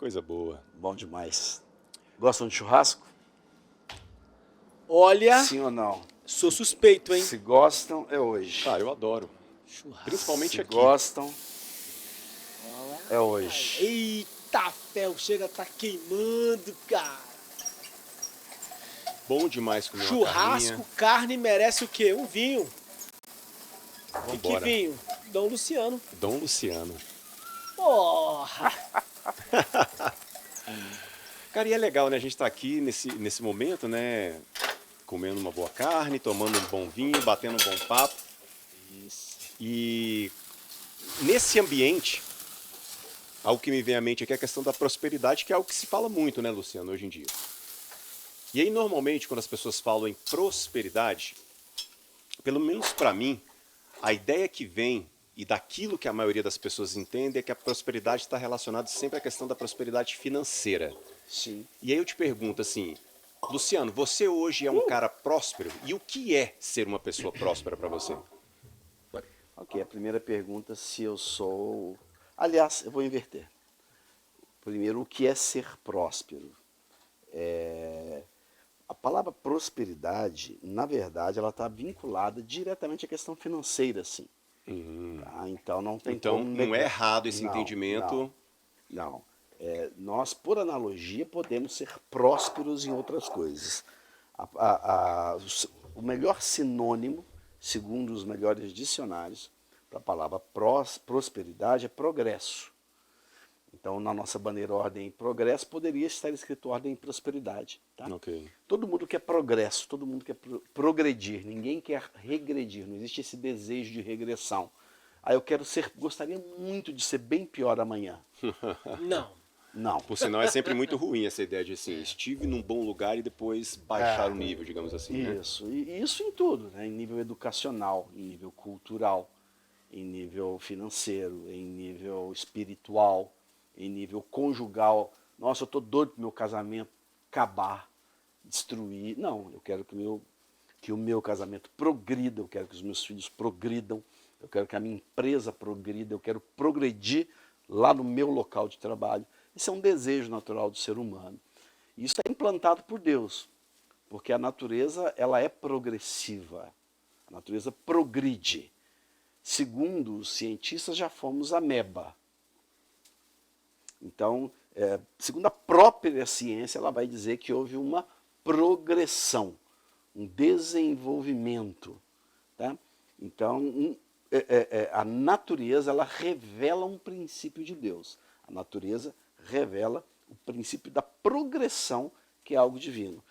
coisa boa. Bom demais. Gostam de churrasco? Olha, Sim ou não? sou suspeito, hein? Se gostam, é hoje. Cara, eu adoro. Churrasco. Principalmente Se aqui. gostam, é hoje. Eita, ferro, chega a tá queimando, cara. Bom demais comer uma Churrasco, carninha. carne merece o quê? Um vinho. E que Vambora. vinho? Dom Luciano. Dom Luciano. Porra! Cara, e é legal, né? A gente tá aqui nesse momento, né? Comendo uma boa carne, tomando um bom vinho, batendo um bom papo. Isso. E nesse ambiente, algo que me vem à mente aqui é a questão da prosperidade, que é algo que se fala muito, né, Luciano, hoje em dia. E aí, normalmente, quando as pessoas falam em prosperidade, pelo menos para mim, a ideia que vem e daquilo que a maioria das pessoas entende é que a prosperidade está relacionada sempre à questão da prosperidade financeira. Sim. E aí eu te pergunto assim, Luciano, você hoje é um cara próspero? E o que é ser uma pessoa próspera para você? Ok, a primeira pergunta, se eu sou... Aliás, eu vou inverter. Primeiro, o que é ser próspero? A palavra prosperidade, na verdade, ela está vinculada diretamente à questão financeira, sim. Tá? Então não tem Então, como não é negar. errado esse Não, entendimento. Não. Nós, por analogia, podemos ser prósperos em outras coisas. O melhor sinônimo, segundo os melhores dicionários, para a palavra prosperidade é progresso. Então, na nossa bandeira ordem e progresso, poderia estar escrito ordem e prosperidade. Tá? Ok. Todo mundo quer progresso, todo mundo quer progredir, ninguém quer regredir, não existe esse desejo de regressão. Gostaria muito de ser bem pior amanhã. Não. Não. Por sinal, é sempre muito ruim essa ideia de assim, estive num bom lugar e depois baixar o nível, digamos assim, né? Isso, e isso em tudo, né? Em nível educacional, em nível cultural, em nível financeiro, em nível espiritual, em nível conjugal. Nossa, eu estou doido para o meu casamento acabar, destruir. Não, eu quero que o meu casamento progrida, eu quero que os meus filhos progridam, eu quero que a minha empresa progrida, eu quero progredir lá no meu local de trabalho. Isso é um desejo natural do ser humano. Isso é implantado por Deus, porque a natureza ela é progressiva, a natureza progride. Segundo os cientistas, já fomos ameba. Então, segundo a própria ciência, ela vai dizer que houve uma progressão, um desenvolvimento. Tá? Então, a natureza ela revela um princípio de Deus. A natureza revela o princípio da progressão, que é algo divino.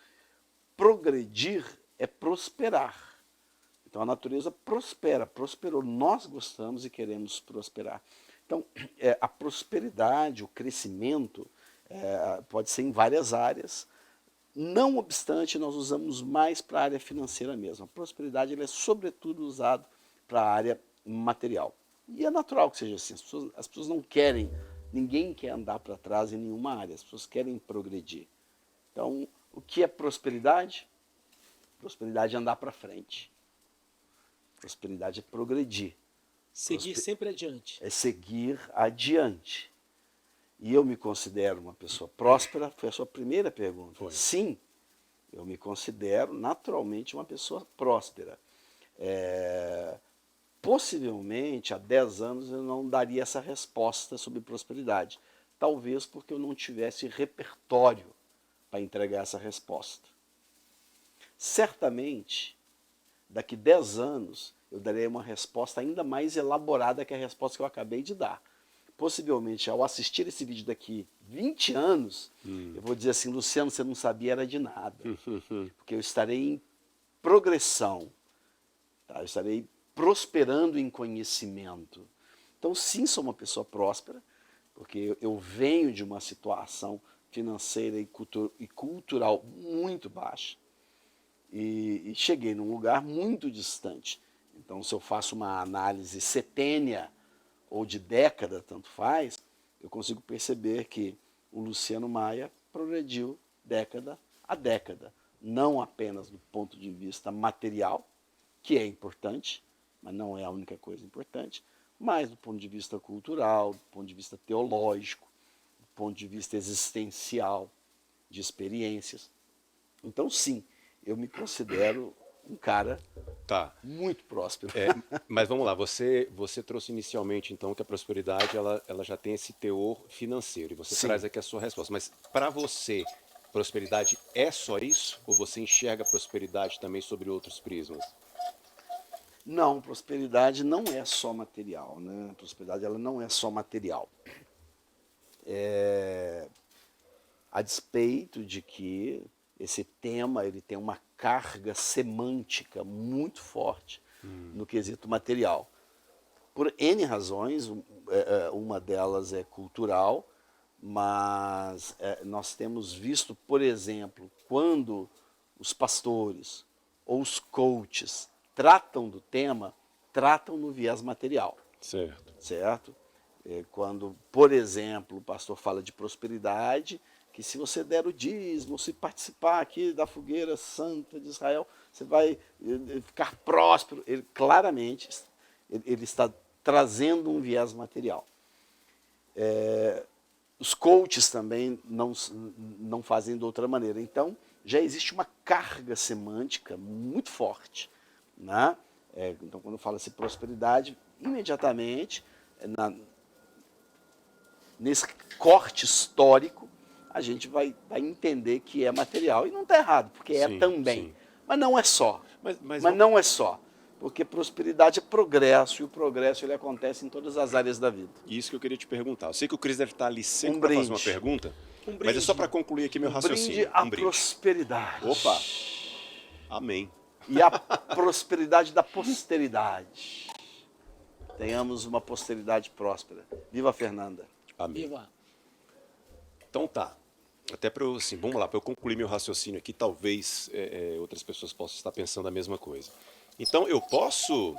Progredir é prosperar. Então a natureza prosperou. Nós gostamos e queremos prosperar. Então a prosperidade, o crescimento pode ser em várias áreas. Não obstante, nós usamos mais para a área financeira mesmo. A prosperidade ela é sobretudo usada para a área material. E é natural que seja assim. As pessoas não querem, ninguém quer andar para trás em nenhuma área. As pessoas querem progredir. Então, o que é prosperidade? Prosperidade é andar para frente. Prosperidade é progredir. Seguir sempre adiante. É seguir adiante. E eu me considero uma pessoa próspera? Foi a sua primeira pergunta. Foi. Sim, eu me considero naturalmente uma pessoa próspera. Possivelmente, há 10 anos eu não daria essa resposta sobre prosperidade. Talvez porque eu não tivesse repertório para entregar essa resposta. Certamente, daqui 10 anos, eu darei uma resposta ainda mais elaborada que a resposta que eu acabei de dar. Possivelmente, ao assistir esse vídeo daqui 20 anos, eu vou dizer assim, Luciano, você não sabia era de nada. Porque eu estarei em progressão, tá? Eu estarei prosperando em conhecimento. Então, sim, sou uma pessoa próspera, porque eu venho de uma situação financeira e cultural muito baixa. E cheguei num lugar muito distante. Então, se eu faço uma análise setênia ou de década, tanto faz, eu consigo perceber que o Luciano Maia progrediu década a década. Não apenas do ponto de vista material, que é importante, mas não é a única coisa importante, mas do ponto de vista cultural, do ponto de vista teológico, do ponto de vista existencial, de experiências. Então, sim, eu me considero um cara Tá. muito próspero. Mas vamos lá, você trouxe inicialmente então que a prosperidade ela já tem esse teor financeiro e você Sim. traz aqui a sua resposta. Mas para você, prosperidade é só isso? Ou você enxerga a prosperidade também sobre outros prismas? Não, prosperidade não é só material, né? Prosperidade ela não é só material. A despeito de que esse tema ele tem uma carga semântica muito forte no quesito material. Por N razões, uma delas é cultural, mas nós temos visto, por exemplo, quando os pastores ou os coaches tratam do tema, tratam no viés material, Certo. certo? Quando, por exemplo, o pastor fala de prosperidade, que se você der o dízimo, se participar aqui da fogueira santa de Israel, você vai ficar próspero. Ele claramente ele está trazendo um viés material. Os coaches também não fazem de outra maneira. Então, já existe uma carga semântica muito forte. Né? Então, quando fala-se prosperidade, imediatamente, nesse corte histórico, a gente vai entender que é material. E não está errado, porque Sim, é também. sim. Mas não é só. Mas Não é só. Porque prosperidade é progresso, e o progresso ele acontece em todas as áreas da vida. isso que eu queria te perguntar. Eu sei que o Cris deve estar ali sempre Um para fazer uma brinde. pergunta, Um mas é brinde. só para concluir aqui meu raciocínio. Brinde à Um brinde. prosperidade. Opa! Amém. E a prosperidade da posteridade. Tenhamos uma posteridade próspera. Viva a Fernanda. Amém. Viva. Então tá. Até para eu, assim, vamos lá, para eu concluir meu raciocínio aqui, talvez outras pessoas possam estar pensando a mesma coisa. Então, eu posso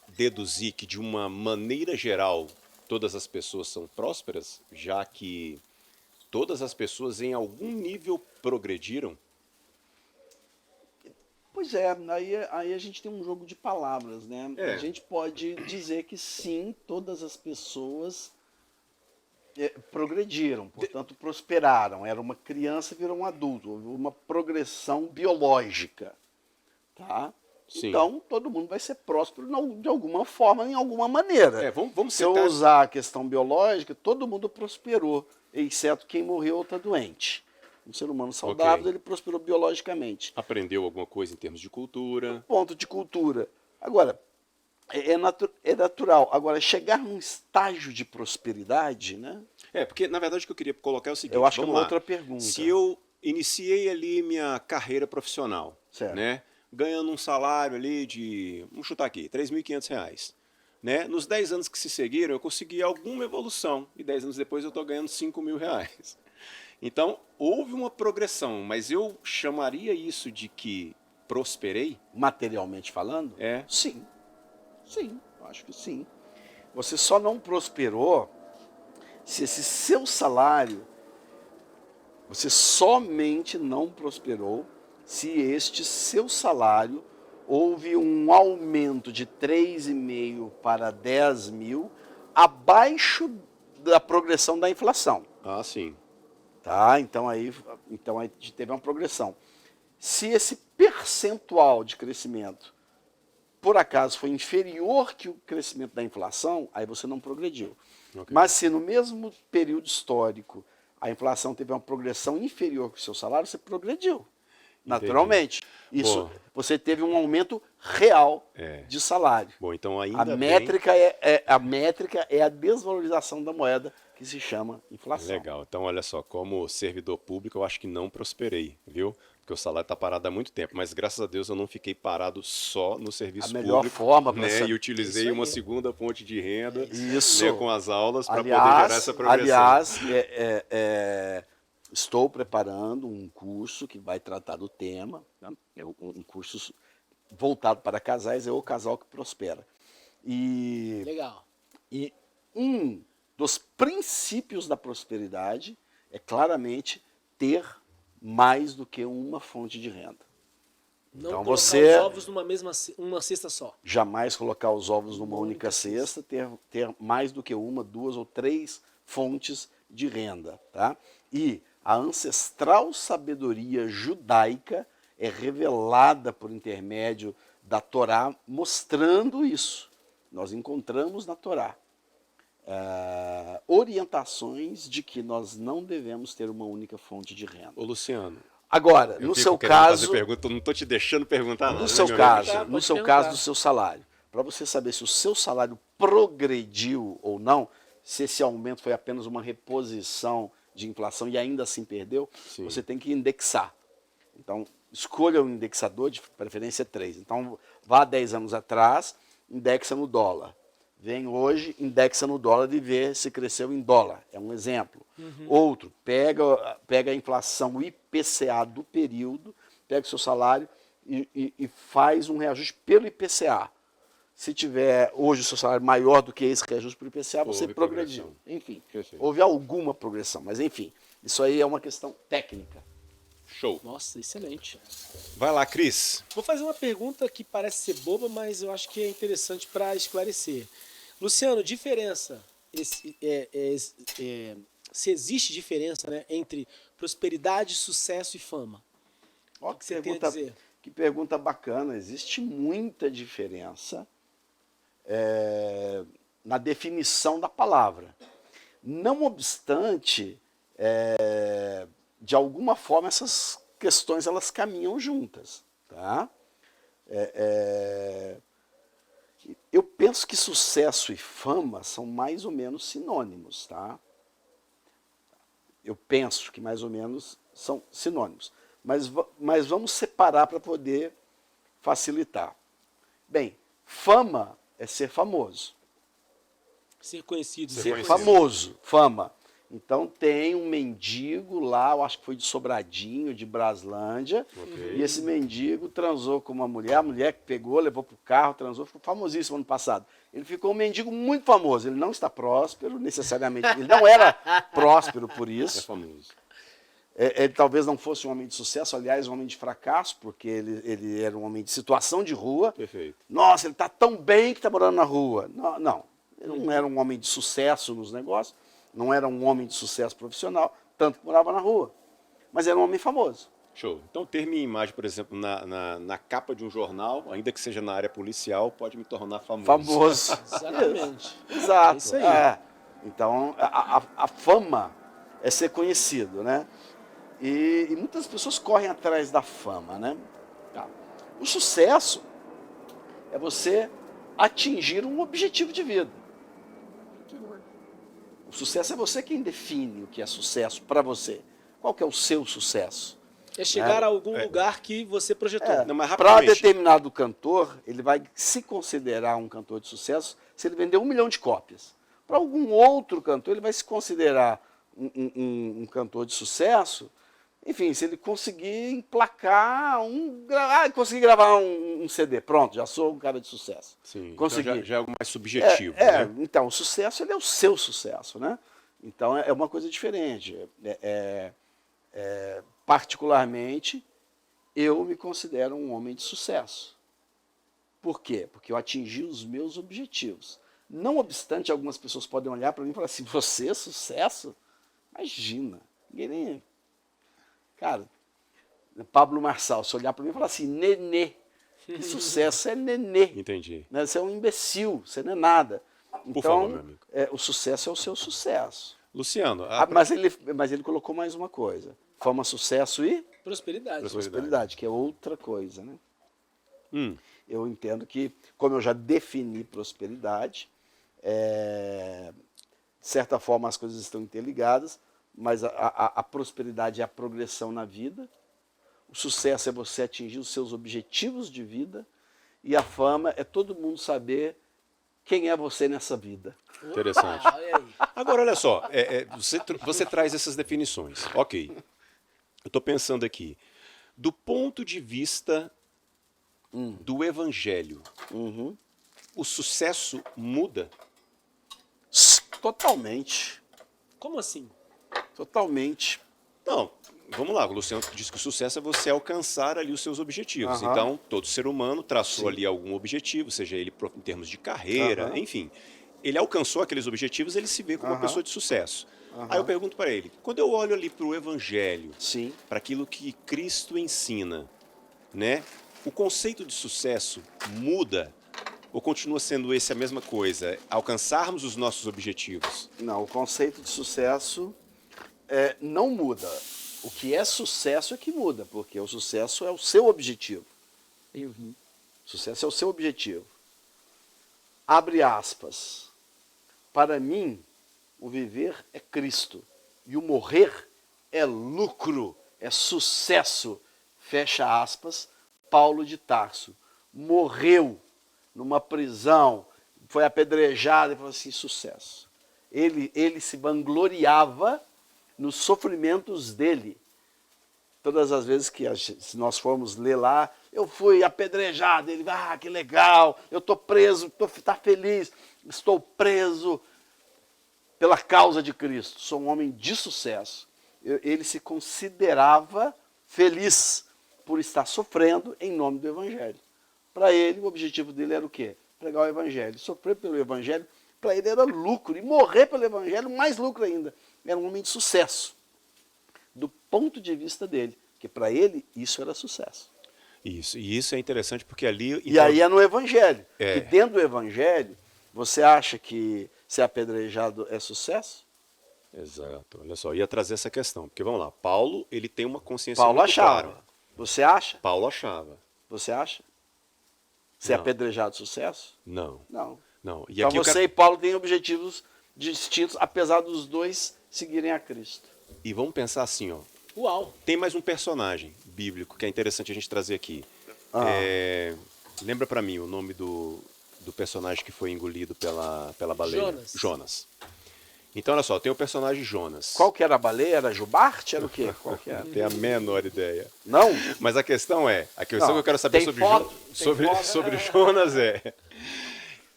deduzir que, de uma maneira geral, todas as pessoas são prósperas, já que todas as pessoas, em algum nível, progrediram? Pois é, aí a gente tem um jogo de palavras, né? A gente pode dizer que sim, todas as pessoas progrediram, portanto prosperaram. Era uma criança, virou um adulto, houve uma progressão biológica, tá? Sim. Então todo mundo vai ser próspero de alguma forma, em alguma maneira. Vamos Se eu citar... usar a questão biológica, todo mundo prosperou, exceto quem morreu ou está doente. Um ser humano saudável, Ok. ele prosperou biologicamente. Aprendeu alguma coisa em termos de cultura? Ponto de cultura. Agora, é natural. Agora, chegar num estágio de prosperidade, né? Porque na verdade o que eu queria colocar é o seguinte, Eu acho que é vamos uma lá. outra pergunta. Se eu iniciei ali minha carreira profissional, Certo. né, ganhando um salário ali de, vamos chutar aqui, R$3.500, né, nos 10 anos que se seguiram eu consegui alguma evolução e 10 anos depois eu estou ganhando R$5.000. Então, houve uma progressão, mas eu chamaria isso de que prosperei? Materialmente falando? É. Sim. Sim, eu acho que sim. Você só não prosperou se esse seu salário, você somente não prosperou se este seu salário houve um aumento de 3,5 para 10 mil abaixo da progressão da inflação. Ah, sim. Tá? Então aí teve uma progressão. Se esse percentual de crescimento por acaso foi inferior que o crescimento da inflação, aí você não progrediu. Ok. Mas se no mesmo período histórico a inflação teve uma progressão inferior que o seu salário, você progrediu. Naturalmente. Isso, Bom. você teve um aumento real de salário. Bom, então ainda A bem... métrica é a desvalorização da moeda, que se chama inflação. Legal. Então, olha só, como servidor público, eu acho que não prosperei, viu? Porque o salário está parado há muito tempo, mas graças a Deus eu não fiquei parado só no serviço A melhor público, forma para né? saber. E utilizei Isso uma aí. segunda fonte de renda, Isso. né, com as aulas para poder gerar essa progressão. Aliás, estou preparando um curso que vai tratar do tema, né? É um curso voltado para casais, é o casal que prospera. Legal. E um dos princípios da prosperidade é claramente ter mais do que uma fonte de renda. Não Então colocar você- os ovos numa mesma uma cesta só. Jamais colocar os ovos numa única cesta, ter mais do que uma, duas ou três fontes de renda. Tá? E a ancestral sabedoria judaica é revelada por intermédio da Torá, mostrando isso. Nós encontramos na Torá orientações de que nós não devemos ter uma única fonte de renda. Ô, Luciano, Agora, eu no fico seu querendo caso, fazer pergunta, eu não estou te deixando perguntar nada. no né, seu meu caso, amigo? no pode seu perguntar. caso do seu salário, para você saber se o seu salário progrediu ou não, se esse aumento foi apenas uma reposição de inflação e ainda assim perdeu, Sim. você tem que indexar. Então, escolha um indexador, de preferência 3. Então, vá 10 anos atrás, indexa no dólar. Vem hoje, indexa no dólar e vê se cresceu em dólar. É um exemplo. Outro, pega a inflação, o IPCA do período, pega o seu salário e faz um reajuste pelo IPCA. Se tiver hoje o seu salário maior do que esse reajuste pelo IPCA, você Houve progrediu. progressão. Enfim, Perfeito. houve alguma progressão, mas enfim, isso aí é uma questão técnica. Show. Nossa, excelente. Vai lá, Cris. Vou fazer uma pergunta que parece ser boba, mas eu acho que é interessante para esclarecer. Luciano, diferença, se existe diferença, né, entre prosperidade, sucesso e fama? Ó, O que você tem a dizer? que pergunta bacana. Existe muita diferença na definição da palavra. Não obstante, de alguma forma essas questões elas caminham juntas. Tá? Eu penso que sucesso e fama são mais ou menos sinônimos. Tá? Eu penso que mais ou menos são sinônimos. Mas vamos separar para poder facilitar. Bem, fama é ser famoso. Ser conhecido. Ser Ser conhecido. famoso, fama. Então tem um mendigo lá, eu acho que foi de Sobradinho, de Braslândia, Ok. e esse mendigo transou com uma mulher, a mulher que pegou, levou para o carro, transou, ficou famosíssimo ano passado. Ele ficou um mendigo muito famoso, ele não está próspero necessariamente, ele não era próspero por É isso. famoso. Ele talvez não fosse um homem de sucesso, aliás, um homem de fracasso, porque ele era um homem de situação de rua. Perfeito. Nossa, ele está tão bem que está morando na rua. Não, ele não era um homem de sucesso nos negócios, não era um homem de sucesso profissional, tanto que morava na rua. Mas era um homem famoso. Show. Então, ter minha imagem, por exemplo, na capa de um jornal, ainda que seja na área policial, pode me tornar famoso. Famoso. Exatamente. Exato. É isso aí. Então, a fama é ser conhecido, né? E muitas pessoas correm atrás da fama, né? Tá. O sucesso é você atingir um objetivo de vida. O sucesso é você quem define o que é sucesso para você. Qual que é o seu sucesso? É chegar a algum lugar que você projetou. Não, mas Para rapidamente. determinado cantor, ele vai se considerar um cantor de sucesso se ele vender 1 milhão de cópias. Para algum outro cantor, ele vai se considerar um cantor de sucesso, enfim, se ele conseguir emplacar conseguir gravar um CD, pronto, já sou um cara de sucesso. Sim, Consegui. então já é algo mais subjetivo. Né? Então, o sucesso ele é o seu sucesso, né? Então é uma coisa diferente. Particularmente, eu me considero um homem de sucesso. Por quê? Porque eu atingi os meus objetivos. Não obstante, algumas pessoas podem olhar para mim e falar assim, você é sucesso? Imagina. Ninguém nem... Cara, Pablo Marçal, se olhar para mim e falar assim, nenê, que sucesso, é nenê. Entendi. Né? Você é um imbecil, você não é nada. Então, favor, meu amigo. O sucesso é o seu sucesso. Luciano, Mas ele colocou mais uma coisa. Fama, sucesso e Prosperidade. prosperidade, que é outra coisa. Né? Eu entendo que, como eu já defini prosperidade, de certa forma as coisas estão interligadas, mas a prosperidade é a progressão na vida, o sucesso é você atingir os seus objetivos de vida, e a fama é todo mundo saber quem é você nessa vida. interessante. Opa, olha aí. Agora, olha só, você traz essas definições. Ok. Eu estou pensando aqui. Do ponto de vista do evangelho, o sucesso muda? Totalmente. Como assim? Totalmente. Não, vamos lá. O Luciano disse que o sucesso é você alcançar ali os seus objetivos. Aham. Então, todo ser humano traçou Sim. ali algum objetivo, seja ele em termos de carreira, Aham. enfim. Ele alcançou aqueles objetivos, ele se vê como uma Aham. pessoa de sucesso. Aí eu pergunto para ele, quando eu olho ali para o Evangelho, Sim. para aquilo que Cristo ensina, né? O conceito de sucesso muda ou continua sendo esse a mesma coisa? Alcançarmos os nossos objetivos? Não, o conceito de sucesso não muda. O que é sucesso é que muda, porque o sucesso é o seu objetivo. Sucesso é o seu objetivo. Abre aspas. Para mim, o viver é Cristo e o morrer é lucro, é sucesso. Fecha aspas. Paulo de Tarso morreu numa prisão, foi apedrejado e falou assim, sucesso. Ele se vangloriava nos sofrimentos dele. Todas as vezes que se nós formos ler lá, eu fui apedrejado, ele, que legal, eu estou preso, tá feliz, estou preso pela causa de Cristo, sou um homem de sucesso. Ele se considerava feliz por estar sofrendo em nome do Evangelho. Para ele, o objetivo dele era o quê? Pregar o Evangelho. Sofrer pelo Evangelho, para ele era lucro. E morrer pelo Evangelho, mais lucro ainda. Era um homem de sucesso. Do ponto de vista dele. Porque para ele, isso era sucesso. Isso. E isso é interessante porque ali... E então, aí é no Evangelho. É. Que dentro do Evangelho, você acha que ser apedrejado é sucesso? Exato. Olha só, ia trazer essa questão. Porque vamos lá, Paulo, ele tem uma consciência Paulo muito achava. clara. Você acha? Paulo achava. Você acha? Ser Não. apedrejado é sucesso? Não. Não. Não. E Então aqui eu você quero... e Paulo têm objetivos distintos, apesar dos dois seguirem a Cristo. E vamos pensar assim, ó. Uau! Tem mais um personagem bíblico que é interessante a gente trazer aqui. Lembra pra mim o nome do personagem que foi engolido pela baleia? Jonas. Então, olha só, tem o personagem Jonas. Qual que era a baleia? Era Jubarte? Era o quê? Qual que era? Não tenho a menor ideia. Não? Mas a questão que eu quero saber Tem sobre, foto? sobre Jonas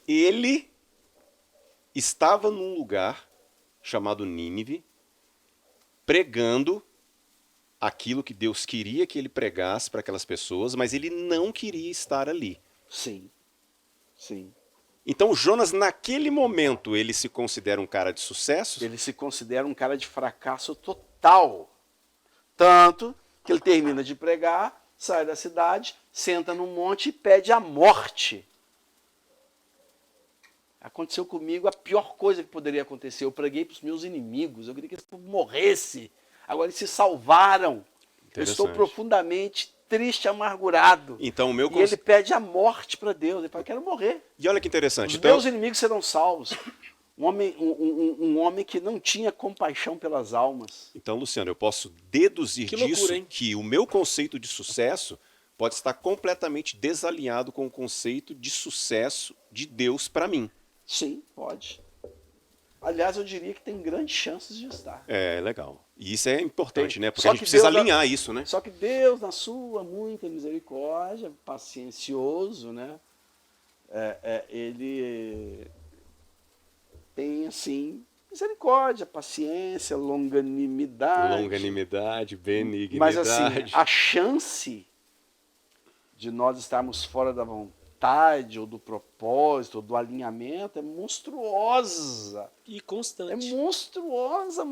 ele estava num lugar chamado Nínive, pregando aquilo que Deus queria que ele pregasse para aquelas pessoas, mas ele não queria estar ali. Sim. Sim. Então Jonas, naquele momento, ele se considera um cara de sucesso? Ele se considera um cara de fracasso total. Tanto que ele termina de pregar, sai da cidade, senta num monte e pede a morte. Aconteceu comigo a pior coisa que poderia acontecer. Eu preguei para os meus inimigos, eu queria que eles morressem. Agora eles se salvaram. Eu estou profundamente triste, amargurado. Então, e ele pede a morte para Deus. Ele fala, quero morrer. E olha que interessante. Os meus inimigos serão salvos. Um homem que não tinha compaixão pelas almas. Então, Luciano, eu posso deduzir que disso loucura, hein? que o meu conceito de sucesso pode estar completamente desalinhado com o conceito de sucesso de Deus para mim. Sim, pode. Aliás, eu diria que tem grandes chances de estar. É, legal. E isso é importante, né? Porque a gente precisa alinhar isso, né? Só que Deus, na sua muita misericórdia, paciencioso, né? Ele tem, assim, misericórdia, paciência, longanimidade. Longanimidade, benignidade. Mas, assim, a chance de nós estarmos fora da vontade, ou do propósito, ou do alinhamento, é monstruosa. E constante. É monstruosa.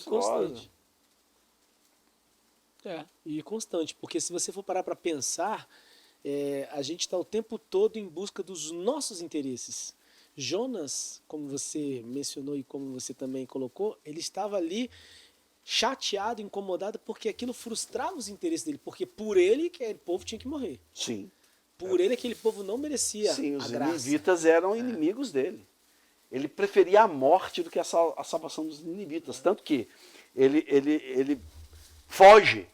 Constante. E constante. Porque se você for parar para pensar, a gente está o tempo todo em busca dos nossos interesses. Jonas, como você mencionou e como você também colocou, ele estava ali chateado, incomodado, porque aquilo frustrava os interesses dele. Porque por ele, aquele povo tinha que morrer. Sim. Por ele, aquele povo não merecia Sim, a os graça. ninivitas eram inimigos dele. Ele preferia a morte do que a salvação dos ninivitas. Tanto que ele foge.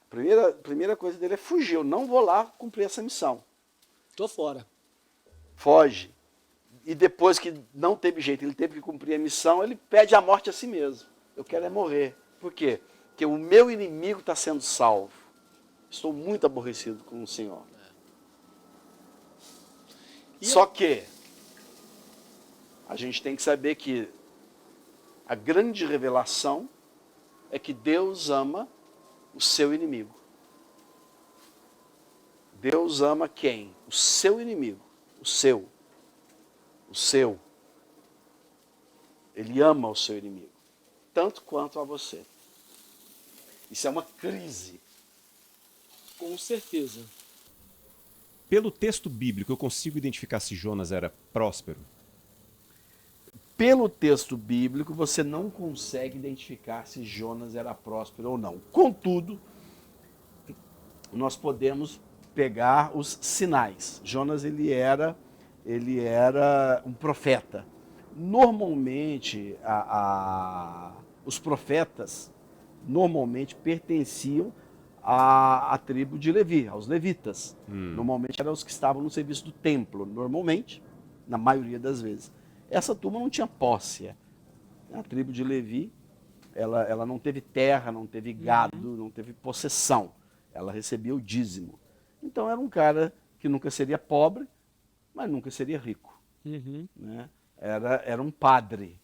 A primeira coisa dele é fugir. Eu não vou lá cumprir essa missão. Tô fora. Foge. E depois que não teve jeito, ele teve que cumprir a missão, ele pede a morte a si mesmo. Eu quero morrer. Por quê? Porque o meu inimigo está sendo salvo. Estou muito aborrecido com o Senhor. Só que a gente tem que saber que a grande revelação é que Deus ama o seu inimigo. Deus ama quem? O seu inimigo. O seu. Ele ama o seu inimigo, tanto quanto a você. Isso é uma crise. Com certeza. Pelo texto bíblico, eu consigo identificar se Jonas era próspero? Pelo texto bíblico, você não consegue identificar se Jonas era próspero ou não. Contudo, nós podemos pegar os sinais. Jonas ele era um profeta. Normalmente, os profetas normalmente pertenciam à tribo de Levi, aos levitas. Normalmente eram os que estavam no serviço do templo, normalmente, na maioria das vezes. Essa turma não tinha posse. A tribo de Levi, ela não teve terra, não teve gado, não teve possessão. Ela recebia o dízimo. Então era um cara que nunca seria pobre, mas nunca seria rico. Né? Era um padre.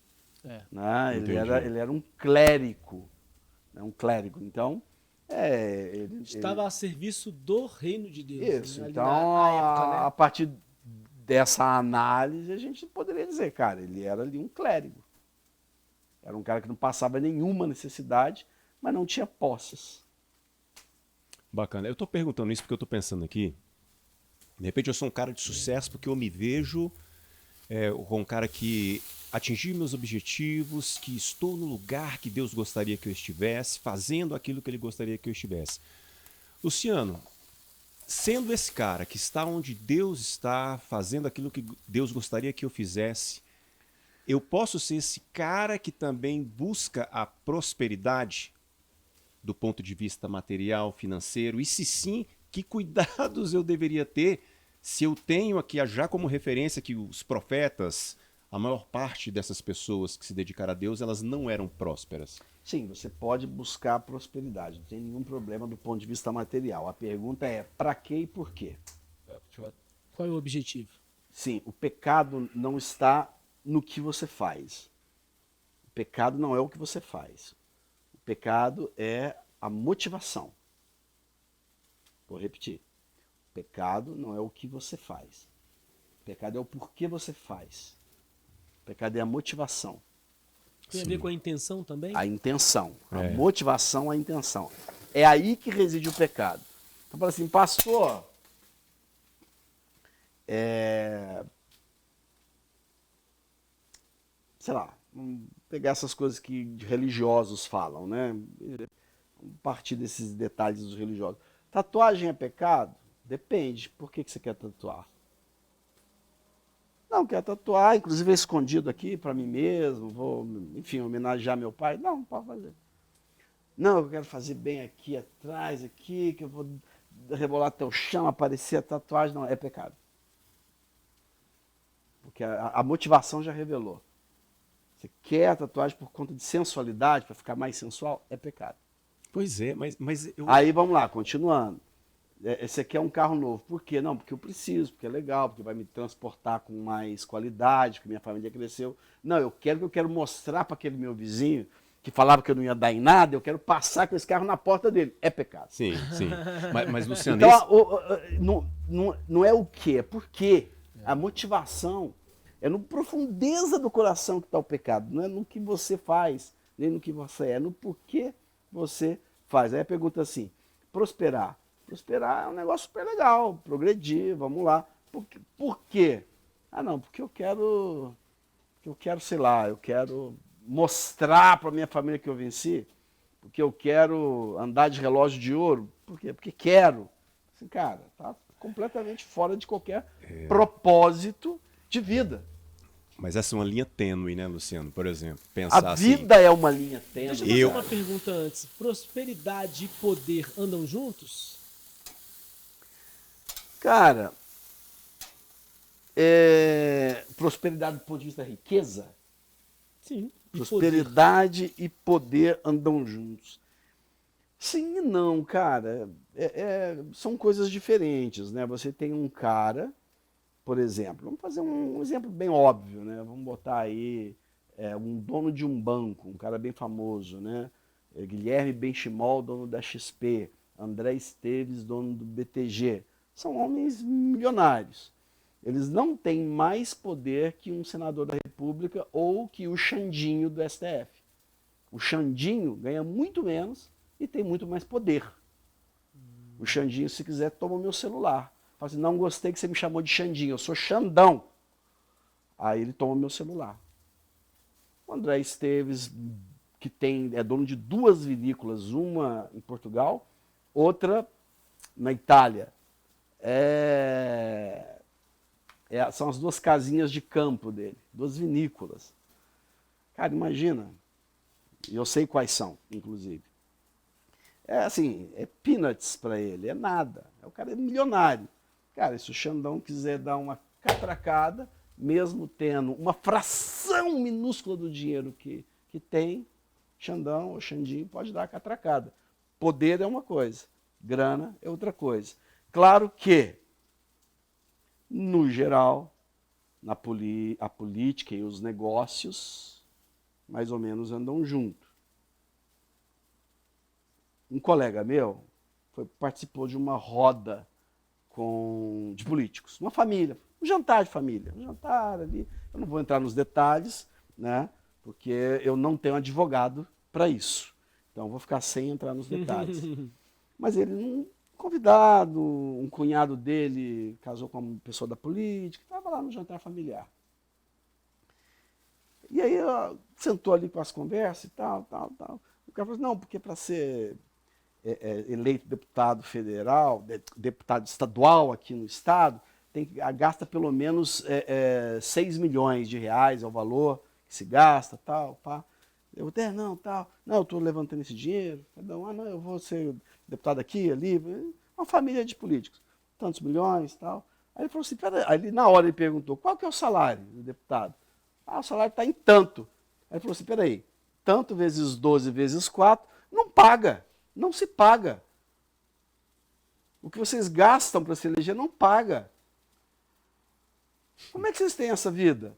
Né? Ele era um clérigo. Né? Um clérigo. Então, Estava a serviço do reino de Deus. Isso. Né? Então, Na época, né? a partir dessa análise, a gente poderia dizer, cara, ele era ali um clérigo. Era um cara que não passava nenhuma necessidade, mas não tinha posses. Bacana. Eu estou perguntando isso porque eu estou pensando aqui. De repente eu sou um cara de sucesso porque eu me vejo com um cara que atingiu meus objetivos, que estou no lugar que Deus gostaria que eu estivesse, fazendo aquilo que Ele gostaria que eu estivesse. Luciano, sendo esse cara que está onde Deus está, fazendo aquilo que Deus gostaria que eu fizesse, eu posso ser esse cara que também busca a prosperidade do ponto de vista material, financeiro? E se sim, que cuidados eu deveria ter se eu tenho aqui já como referência que os profetas, a maior parte dessas pessoas que se dedicaram a Deus, elas não eram prósperas? Sim, você pode buscar a prosperidade, não tem nenhum problema do ponto de vista material. A pergunta é, para quê e por quê? Qual é o objetivo? Sim, o pecado não está no que você faz. O pecado não é o que você faz. O pecado é a motivação. Vou repetir. O pecado não é o que você faz. O pecado é o porquê você faz. O pecado é a motivação. Tem a ver com a intenção também? A intenção. A motivação, a intenção. É aí que reside o pecado. Então, fala assim, pastor, sei lá, vamos pegar essas coisas que religiosos falam, né? Vamos partir desses detalhes dos religiosos. Tatuagem é pecado? Depende. Por que você quer tatuar? Não, quero tatuar, inclusive é escondido aqui para mim mesmo, vou, enfim, homenagear meu pai. Não pode fazer. Não, eu quero fazer bem aqui atrás, aqui, que eu vou rebolar até o chão, aparecer a tatuagem. Não, é pecado. Porque a motivação já revelou. Você quer a tatuagem por conta de sensualidade, para ficar mais sensual? É pecado. Pois é, mas eu... Aí vamos lá, continuando. Esse aqui é um carro novo. Por quê? Não, porque eu preciso, porque é legal, porque vai me transportar com mais qualidade, porque minha família cresceu. Não, eu quero mostrar para aquele meu vizinho que falava que eu não ia dar em nada, eu quero passar com esse carro na porta dele. É pecado. Sim, sim. Mas Luciano, Então, não é o quê, é por quê. A motivação é no profundeza do coração que está o pecado. Não é no que você faz, nem no que você é no porquê você faz. Aí a pergunta assim, prosperar. Prosperar é um negócio super legal, progredir, vamos lá. Por quê? Ah, não, porque eu quero, sei lá, eu quero mostrar para minha família que eu venci, porque eu quero andar de relógio de ouro. Por quê? Porque quero. Assim, cara, tá completamente fora de qualquer propósito de vida. Mas essa é uma linha tênue, né, Luciano? Por exemplo, pensar A assim... vida é uma linha tênue. Deixa eu fazer uma pergunta antes. Prosperidade e poder andam juntos? Cara, prosperidade do ponto de vista da riqueza? Sim. Prosperidade e poder andam juntos. Sim e não, cara. São coisas diferentes, né? Você tem um cara, por exemplo, vamos fazer um exemplo bem óbvio, né? Vamos botar aí um dono de um banco, um cara bem famoso, né? Guilherme Benchimol, dono da XP, André Esteves, dono do BTG. São homens milionários. Eles não têm mais poder que um senador da República Pública ou que o Xandinho do STF. O Xandinho ganha muito menos e tem muito mais poder. O Xandinho, se quiser, toma o meu celular. Fala assim, não gostei que você me chamou de Xandinho, eu sou Xandão. Aí ele toma o meu celular. O André Esteves, que é dono de 2 vinícolas, uma em Portugal, outra na Itália. São as 2 casinhas de campo dele, 2 vinícolas. Cara, imagina. E eu sei quais são, inclusive. É peanuts para ele, é nada. O cara é milionário. Cara, se o Xandão quiser dar uma catracada, mesmo tendo uma fração minúscula do dinheiro que tem, Xandão ou Xandinho pode dar a catracada. Poder é uma coisa, grana é outra coisa. Claro que, no geral, a política e os negócios mais ou menos andam junto. Um colega meu participou de uma roda de políticos, uma família, um jantar de família, um jantar ali. Eu não vou entrar nos detalhes, né, porque eu não tenho advogado para isso. Então eu vou ficar sem entrar nos detalhes. Mas ele, um convidado, um cunhado dele casou com uma pessoa da política, estava lá no jantar familiar. E aí sentou ali com as conversas e tal. O cara falou assim, não, porque para ser eleito deputado federal, deputado estadual aqui no estado, gasta pelo menos 6 milhões de reais, é o valor que se gasta, tal, pá. Eu estou levantando esse dinheiro, não, eu vou ser deputado aqui, ali, uma família de políticos, tantos milhões, tal. Aí ele falou assim, aí na hora ele perguntou, qual que é o salário do deputado? O salário está em tanto. Aí ele falou assim, peraí, tanto vezes 12 vezes 4, não paga. Não se paga. O que vocês gastam para se eleger não paga. Como é que vocês têm essa vida?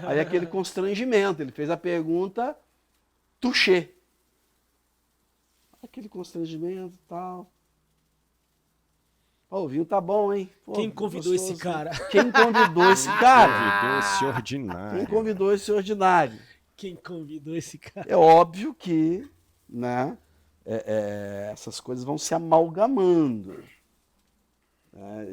Aí aquele constrangimento, ele fez a pergunta touché. Aquele constrangimento e tal. O vinho tá bom, hein? Quem convidou gostoso. esse cara? Quem convidou esse cara? Convidou esse ordinário. Quem convidou esse ordinário? Quem convidou esse cara? É óbvio que, né, essas coisas vão se amalgamando.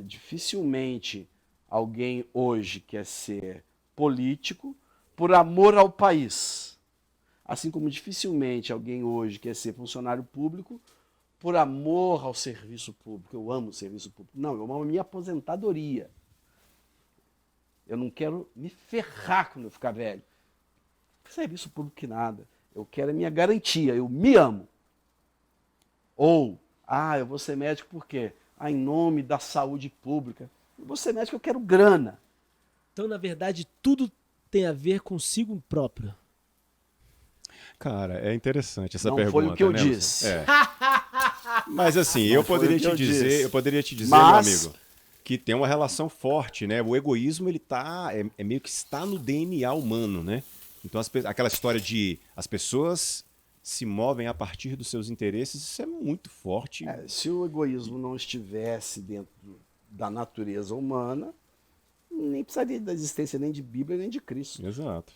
Dificilmente alguém hoje quer ser político por amor ao país. Assim como dificilmente alguém hoje quer ser funcionário público por amor ao serviço público. Eu amo o serviço público. Não, eu amo a minha aposentadoria. Eu não quero me ferrar quando eu ficar velho. Serviço público que nada. Eu quero a minha garantia, eu me amo. Ou, eu vou ser médico por quê? Em nome da saúde pública. Eu vou ser médico, eu quero grana. Então, na verdade, tudo tem a ver consigo próprio. Cara, é interessante essa não pergunta. Não foi o que eu né, disse. Mas assim, eu poderia te dizer, mas... meu amigo, que tem uma relação forte, né? O egoísmo, ele meio que está no DNA humano, né? Então, aquela história de as pessoas se movem a partir dos seus interesses, isso é muito forte. Se o egoísmo não estivesse dentro da natureza humana, nem precisaria da existência nem de Bíblia, nem de Cristo. Exato.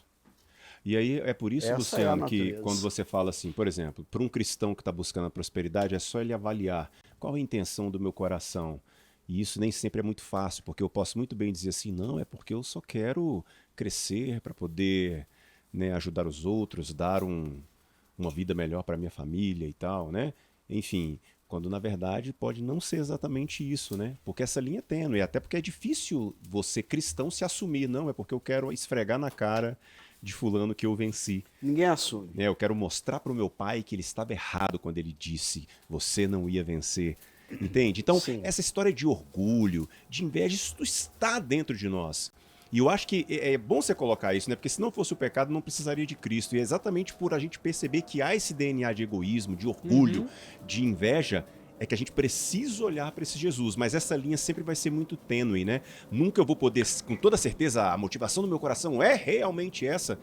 E aí é por isso, Luciano, que quando você fala assim, por exemplo, para um cristão que está buscando a prosperidade, é só ele avaliar qual a intenção do meu coração. E isso nem sempre é muito fácil, porque eu posso muito bem dizer assim, não, é porque eu só quero crescer para poder, né, ajudar os outros, dar uma vida melhor para minha família e tal, né? Enfim, quando na verdade pode não ser exatamente isso, né? Porque essa linha é tênue, até porque é difícil você cristão se assumir, não, é porque eu quero esfregar na cara de fulano que eu venci. Ninguém assume. Eu quero mostrar para o meu pai que ele estava errado quando ele disse, você não ia vencer. Entende? Então, Sim. Essa história de orgulho, de inveja, isso está dentro de nós. E eu acho que é bom você colocar isso, né? Porque se não fosse o pecado, não precisaria de Cristo. E é exatamente por a gente perceber que há esse DNA de egoísmo, de orgulho, de inveja, é que a gente precisa olhar para esse Jesus. Mas essa linha sempre vai ser muito tênue, né? Nunca eu vou poder, com toda certeza, a motivação do meu coração é realmente essa.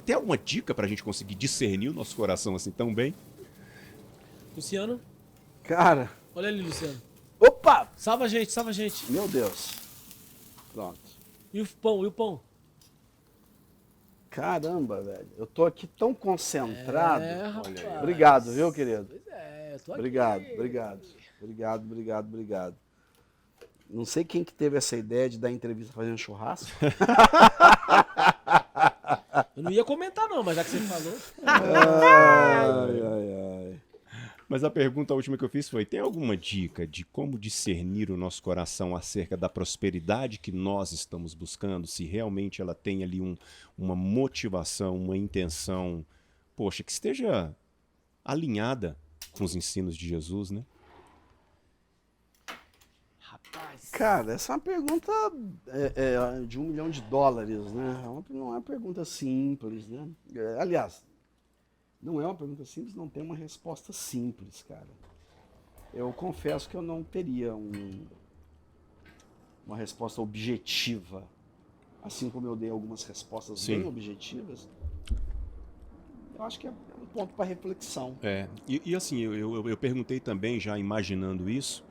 Tem alguma dica para a gente conseguir discernir o nosso coração assim tão bem? Luciano? Cara... Olha ali, Luciano. Opa! Salva a gente, salva a gente. Meu Deus. Pronto. E o pão, e o pão? Caramba, velho. Eu tô aqui tão concentrado. rapaz. Obrigado, viu, querido? Pois é, eu tô aqui. Obrigado. Não sei quem que teve essa ideia de dar entrevista fazendo churrasco. Eu não ia comentar não, mas já que você falou... Ai. Mas a pergunta última que eu fiz foi: tem alguma dica de como discernir o nosso coração acerca da prosperidade que nós estamos buscando? Se realmente ela tem ali uma motivação, uma intenção, poxa, que esteja alinhada com os ensinos de Jesus, né? Rapaz... Cara, essa é uma pergunta de $1 milhão, né? Não é uma pergunta simples, né? Aliás, não é uma pergunta simples, não tem uma resposta simples, cara. Eu confesso que eu não teria uma resposta objetiva. Assim como eu dei algumas respostas Sim. bem objetivas, eu acho que é um ponto para reflexão. E assim, eu perguntei também, já imaginando isso,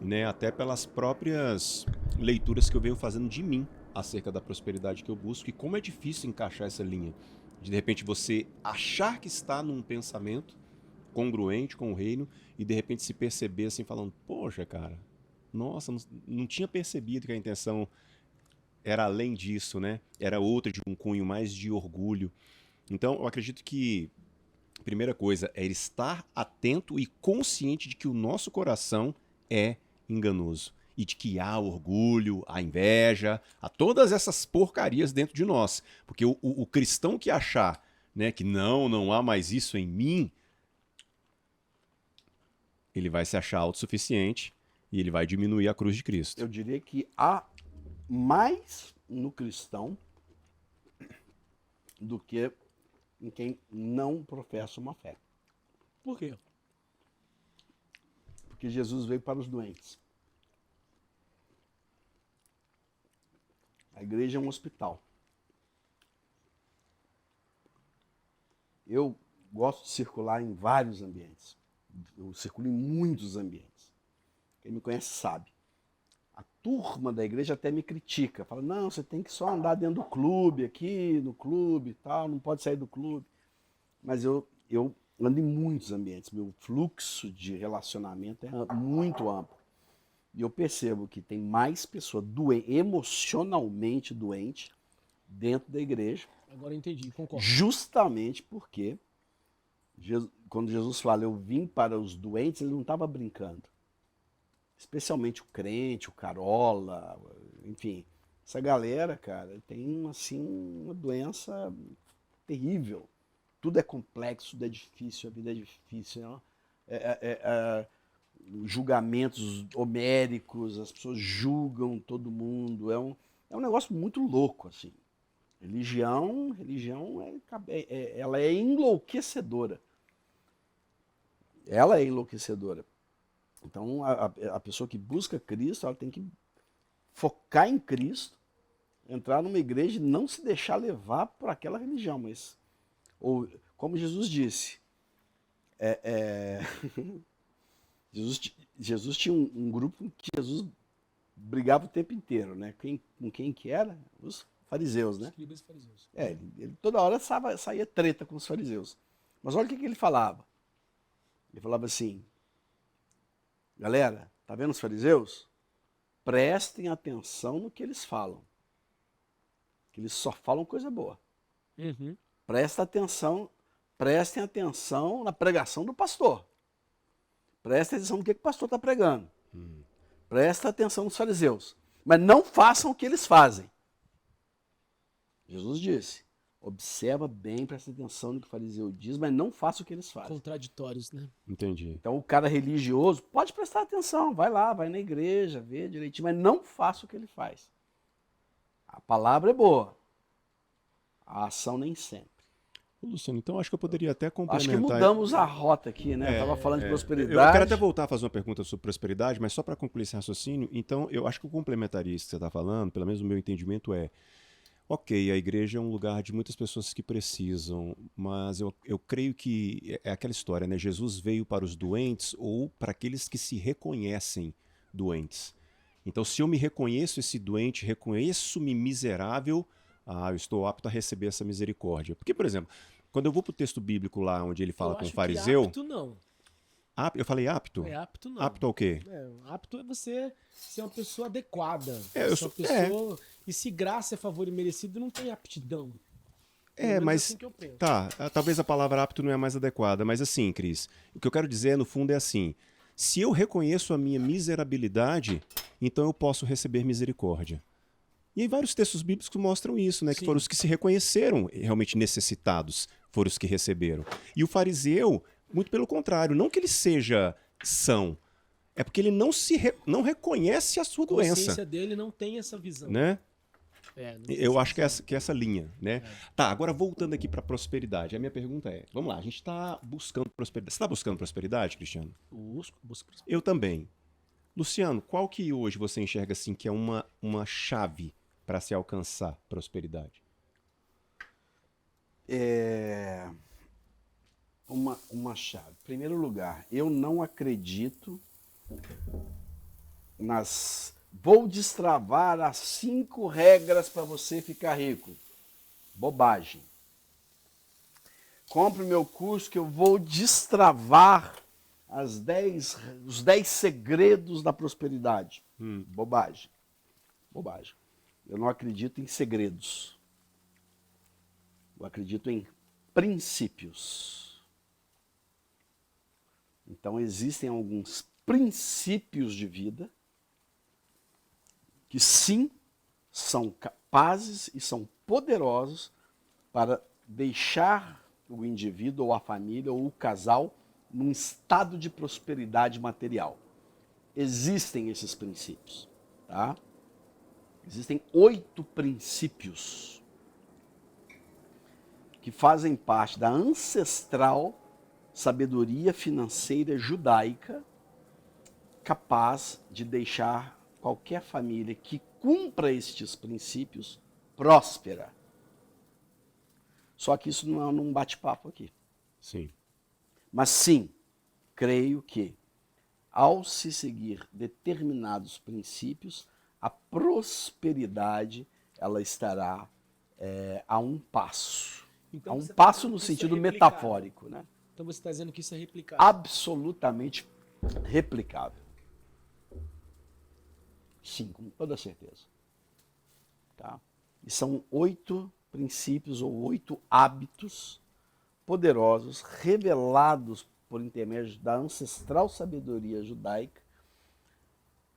né, até pelas próprias leituras que eu venho fazendo de mim acerca da prosperidade que eu busco e como é difícil encaixar essa linha. De repente você achar que está num pensamento congruente com o reino e de repente se perceber assim falando, poxa, cara, nossa, não tinha percebido que a intenção era além disso, né? Era outra, de um cunho mais de orgulho. Então eu acredito que a primeira coisa é estar atento e consciente de que o nosso coração é enganoso e de que há orgulho, há inveja, há todas essas porcarias dentro de nós. Porque o cristão que achar, né, que não há mais isso em mim, ele vai se achar autossuficiente e ele vai diminuir a cruz de Cristo. Eu diria que há mais no cristão do que em quem não professa uma fé. Por quê? Porque Jesus veio para os doentes. A igreja é um hospital. Eu gosto de circular em vários ambientes. Eu circulo em muitos ambientes. Quem me conhece sabe. A turma da igreja até me critica. Fala, não, você tem que só andar dentro do clube, aqui no clube e tal, não pode sair do clube. Mas eu ando em muitos ambientes. Meu fluxo de relacionamento é muito amplo. E eu percebo que tem mais pessoa emocionalmente doente dentro da igreja. Agora eu entendi, concordo. Justamente porque quando Jesus fala, eu vim para os doentes, ele não estava brincando. Especialmente o crente, o carola, enfim. Essa galera, cara, tem assim, uma doença terrível. Tudo é complexo, tudo é difícil, a vida é difícil. Né? Julgamentos homéricos, as pessoas julgam todo mundo. É um negócio muito louco, assim. Religião ela é enlouquecedora. Ela é enlouquecedora. Então, a pessoa que busca Cristo, ela tem que focar em Cristo, entrar numa igreja e não se deixar levar por aquela religião. Mas, ou, como Jesus disse, Jesus tinha um grupo que Jesus brigava o tempo inteiro, né? Com quem que era? Os fariseus, né? Escribas e fariseus. Ele toda hora saía treta com os fariseus. Mas olha o que ele falava. Ele falava assim, galera, tá vendo os fariseus? Prestem atenção no que eles falam. Que eles só falam coisa boa. Uhum. Prestem atenção na pregação do pastor. Prestem atenção no que o pastor está pregando. Prestem atenção nos fariseus. Mas não façam o que eles fazem. Jesus disse, observa bem, presta atenção no que o fariseu diz, mas não faça o que eles fazem. Contraditórios, né? Entendi. Então o cara religioso pode prestar atenção, vai lá, vai na igreja, vê direitinho, mas não faça o que ele faz. A palavra é boa, a ação nem sempre. Luciano, então acho que eu poderia até complementar. Acho que mudamos a rota aqui, né? Eu estava falando de prosperidade. Eu quero até voltar a fazer uma pergunta sobre prosperidade, mas só para concluir esse raciocínio, então eu acho que eu complementaria isso que você está falando, pelo menos o meu entendimento ok, a igreja é um lugar de muitas pessoas que precisam, mas eu creio que é aquela história, né? Jesus veio para os doentes ou para aqueles que se reconhecem doentes. Então, se eu me reconheço esse doente, reconheço-me miserável, eu estou apto a receber essa misericórdia. Porque, por exemplo, quando eu vou para o texto bíblico lá onde ele fala Eu com o acho que fariseu... apto não. Eu falei apto? Não é apto, não. Apto ao quê? Apto é você ser uma pessoa adequada. Eu Ser uma sou- pessoa... E se graça é favor e merecido, não tem aptidão. Pelo menos Mas... assim que eu penso. Tá, talvez a palavra apto não é a mais adequada, mas assim, Cris, o que eu quero dizer, no fundo, é assim, se eu reconheço a minha miserabilidade, então eu posso receber misericórdia. E aí vários textos bíblicos mostram isso, né? Que Sim. foram os que se reconheceram realmente necessitados, foram os que receberam. E o fariseu, muito pelo contrário, não que ele seja são, é porque ele não reconhece a sua A consciência doença, dele não tem essa visão. né? Não tem Eu essa acho que visão. é essa linha, né? Tá, agora voltando aqui para prosperidade. A minha pergunta é, vamos lá, a gente está buscando prosperidade. Você está buscando prosperidade, Cristiano? Busco. Eu também. Luciano, qual que hoje você enxerga assim que é uma chave para se alcançar prosperidade? Uma chave. Em primeiro lugar, eu não acredito nas... Vou destravar as 5 regras para você ficar rico. Bobagem. Compre o meu curso que eu vou destravar os 10 segredos da prosperidade. Bobagem. Bobagem. Eu não acredito em segredos. Eu acredito em princípios. Então existem alguns princípios de vida que sim são capazes e são poderosos para deixar o indivíduo ou a família ou o casal num estado de prosperidade material. Existem esses princípios, tá? Existem 8 princípios que fazem parte da ancestral sabedoria financeira judaica, capaz de deixar qualquer família que cumpra estes princípios próspera. Só que isso não é um bate-papo aqui. Sim. Mas sim, creio que ao se seguir determinados princípios, a prosperidade ela estará a um passo. Então A um você tá passo falando no que isso é sentido replicável. metafórico, né? Então você está dizendo que isso é replicável. Absolutamente replicável. Sim, com toda certeza. Tá? E são 8 princípios ou 8 hábitos poderosos revelados por intermédio da ancestral sabedoria judaica,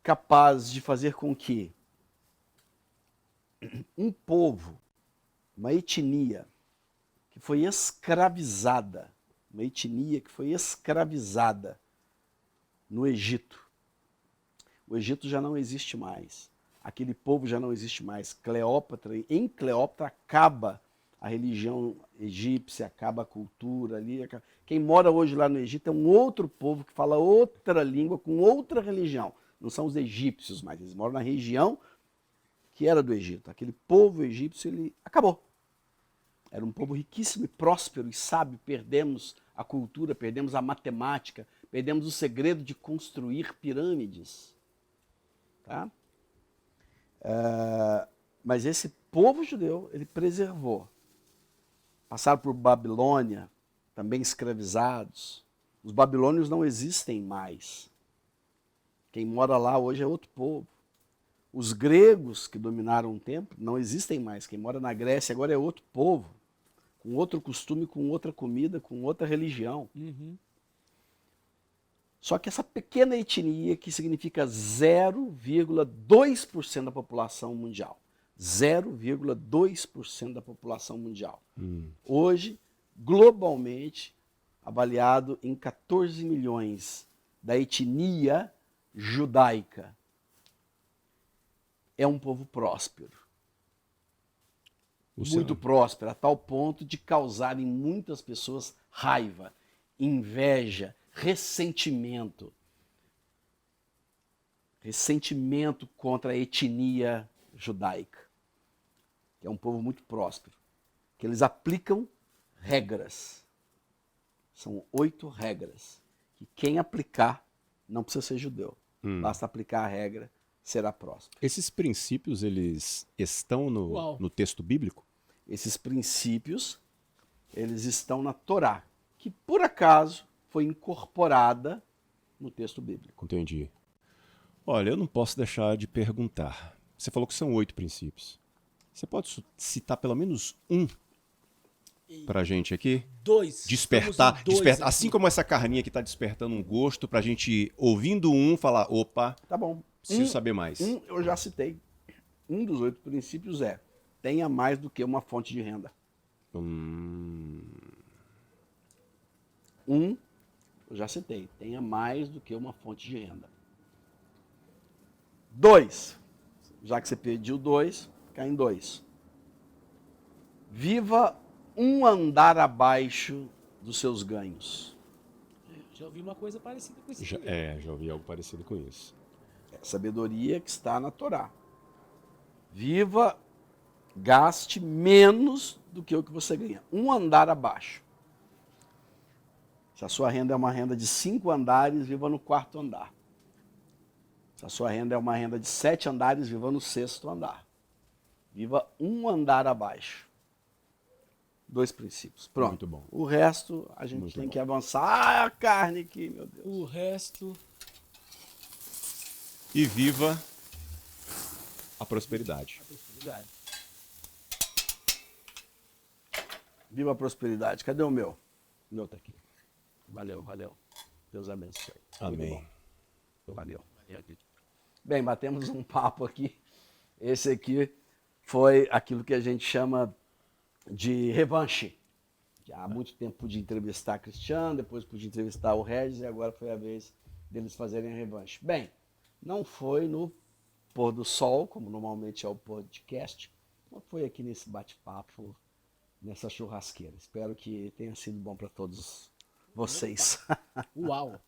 capazes de fazer com que um povo, uma etnia que foi escravizada, no Egito. O Egito já não existe mais. Aquele povo já não existe mais. Em Cleópatra acaba a religião egípcia, acaba a cultura ali. Quem mora hoje lá no Egito é um outro povo que fala outra língua, com outra religião. Não são os egípcios mais, eles moram na região que era do Egito. Aquele povo egípcio, ele acabou. Era um povo riquíssimo e próspero e sábio. Perdemos a cultura, perdemos a matemática, perdemos o segredo de construir pirâmides. Tá? Mas esse povo judeu, ele preservou. Passaram por Babilônia, também escravizados. Os babilônios não existem mais. Quem mora lá hoje é outro povo. Os gregos, que dominaram um tempo, não existem mais. Quem mora na Grécia agora é outro povo, com outro costume, com outra comida, com outra religião. Só que essa pequena etnia, que significa 0,2% da população mundial, 0,2% da população mundial, hoje, globalmente, avaliado em 14 milhões da etnia judaica, é um povo próspero. Muito próspero, a tal ponto de causar em muitas pessoas raiva, inveja, ressentimento. Ressentimento contra a etnia judaica. É um povo muito próspero. Que eles aplicam regras. São 8 regras. Que quem aplicar não precisa ser judeu. Basta aplicar a regra será próspero. Esses princípios, eles estão Uau. no texto bíblico? Esses princípios, eles estão na Torá, que por acaso foi incorporada no texto bíblico. Entendi. Olha, eu não posso deixar de perguntar. Você falou que são 8 princípios. Você pode citar pelo menos um pra gente aqui? 2. Despertar, Estamos em 2 despertar. aqui. Assim como essa carninha que tá despertando um gosto pra gente, ouvindo um, falar, opa, Tá bom. preciso saber mais. Eu já citei. Um dos 8 princípios é: tenha mais do que uma fonte de renda. Eu já citei. Tenha mais do que uma fonte de renda. 2. Já que você pediu 2, cai em 2. Viva um andar abaixo dos seus ganhos. Já ouvi uma coisa parecida com isso. Já ouvi algo parecido com isso. É a sabedoria que está na Torá. Viva, gaste menos do que o que você ganha. Um andar abaixo. Se a sua renda é uma renda de 5 andares, viva no 4º andar. Se a sua renda é uma renda de 7 andares, viva no 6º andar. Viva um andar abaixo. 2 princípios. Pronto. Muito bom. O resto a gente Muito tem bom. que avançar. Ah, a carne aqui, meu Deus. O resto. E viva a prosperidade. Viva a prosperidade. Cadê o meu? O meu tá aqui. Valeu. Deus abençoe. Amém. Valeu. Bem, batemos um papo aqui. Esse aqui foi aquilo que a gente chama de revanche. Já há muito tempo pude entrevistar Cristiano, depois pude entrevistar o Regis e agora foi a vez deles fazerem a revanche. Bem, não foi no pôr do sol, como normalmente é o podcast, mas foi aqui nesse bate-papo, nessa churrasqueira. Espero que tenha sido bom para todos vocês. Uau.